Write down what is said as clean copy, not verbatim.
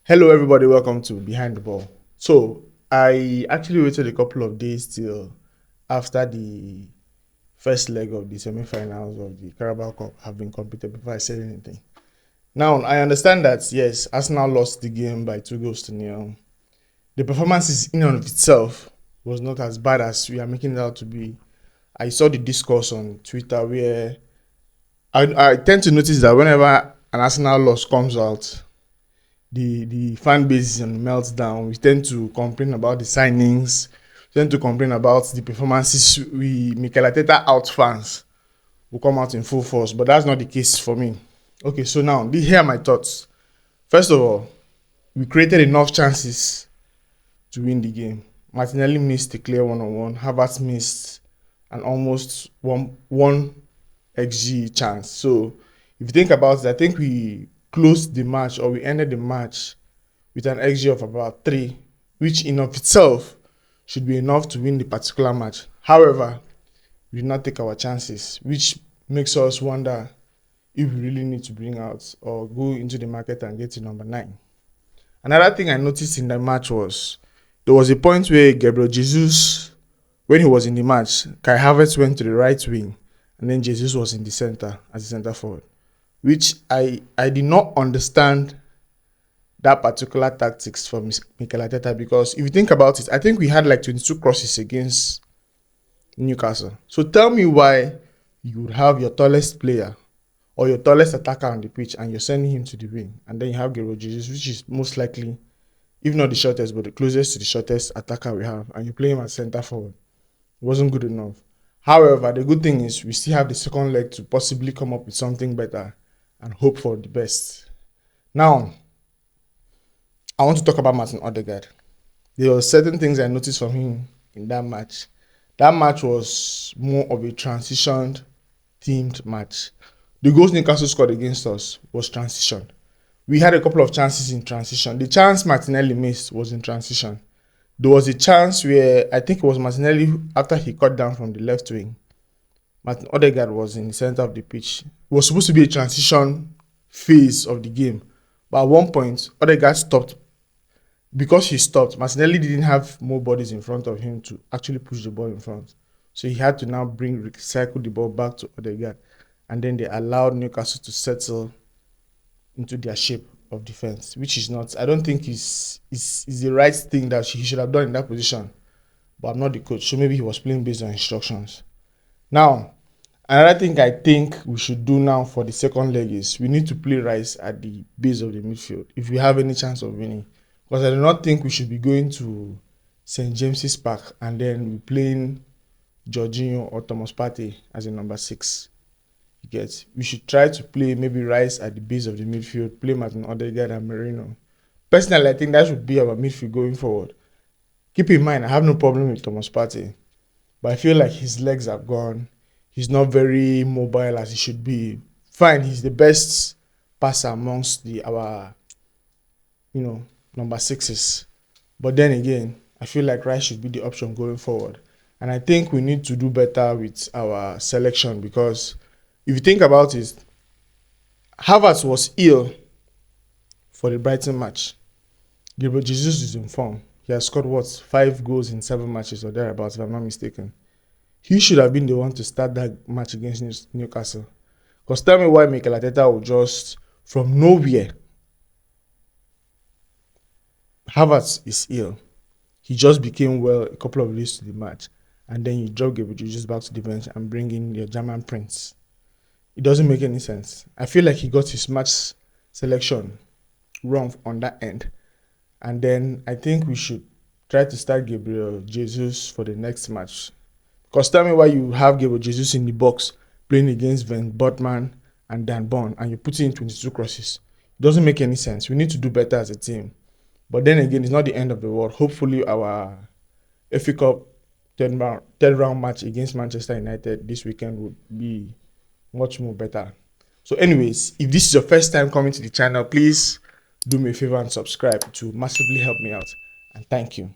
Hello, everybody. Welcome to Behind the Ball. So, I actually waited a couple of days till after the first leg of the semifinals of the Carabao Cup have been completed before I said anything. Now, I understand that, yes, Arsenal lost the game by 2-0. The performance in and of itself was not as bad as we are making it out to be. I saw the discourse on Twitter where I tend to notice that whenever an Arsenal loss comes out, the fan base is on meltdown. We tend to complain about the signings. We tend to complain about the performances. Mikel Arteta out fans will come out in full force, but that's not the case for me. Okay, so now here are my thoughts. First of all, we created enough chances to win the game. Martinelli missed a clear one-on-one. Havertz missed an almost one xg chance. So if you think about it, I think we closed the match, or we ended the match with an xg of about 3, which in of itself should be enough to win the particular match. However, we did not take our chances, which makes us wonder if we really need to bring out or go into the market and get to number 9. Another thing I noticed in the match was there was a point where Gabriel Jesus, when he was in the match, Kai Havertz went to the right wing and then Jesus was in the center as a center forward, which I did not understand that particular tactics from Mikel Arteta, because if you think about it, I think we had like 22 crosses against Newcastle. So tell me why you would have your tallest player or your tallest attacker on the pitch and you're sending him to the wing, and then you have Gabriel Jesus, which is most likely, if not the shortest, but the closest to the shortest attacker we have, and you play him as center forward. It wasn't good enough. However, the good thing is we still have the second leg to possibly come up with something better and hope for the best. Now, I want to talk about Martin Odegaard. There were certain things I noticed from him in that match. That match was more of a transitioned themed match. The goals Newcastle scored against us was transition. We had a couple of chances in transition. The chance Martinelli missed was in transition. There was a chance where I think it was Martinelli, after he cut down from the left wing, Martin Odegaard was in the center of the pitch. It was supposed to be a transition phase of the game. But at one point, Odegaard stopped. Because he stopped, Martinelli didn't have more bodies in front of him to actually push the ball in front. So he had to now recycle the ball back to Odegaard. And then they allowed Newcastle to settle into their shape of defense, which is not, I don't think is the right thing that he should have done in that position. But I'm not the coach, so maybe he was playing based on instructions. Now, another thing I think we should do now for the second leg is we need to play Rice at the base of the midfield if we have any chance of winning. Because I do not think we should be going to St. James's Park and then we playing Jorginho or Thomas Partey as a number 6. We should try to play maybe Rice at the base of the midfield, play Martin Odegaard and Merino. Personally, I think that should be our midfield going forward. Keep in mind, I have no problem with Thomas Partey, but I feel like his legs are gone. He's not very mobile as he should be. Fine, he's the best passer amongst our number 6s. But then again, I feel like Rice should be the option going forward. And I think we need to do better with our selection, because if you think about it, Havertz was ill for the Brighton match. Gabriel Jesus is in form. He has scored 5 goals in 7 matches or thereabouts, if I'm not mistaken. He should have been the one to start that match against Newcastle. Because tell me why Mikel Arteta will just, from nowhere, Havertz is ill. He just became well a couple of days to the match. And then you drop Gabriel Jesus back to the bench and bring in your German prince. It doesn't make any sense. I feel like he got his match selection wrong on that end. And then I think we should try to start Gabriel Jesus for the next match. Because tell me why you have Gabriel Jesus in the box playing against Van Botman and Dan Bond and you put in 22 crosses. It doesn't make any sense. We need to do better as a team. But then again, it's not the end of the world. Hopefully our FA Cup third round match against Manchester United this weekend would be much more better. So anyways, if this is your first time coming to the channel, please do me a favor and subscribe to massively help me out. And thank you.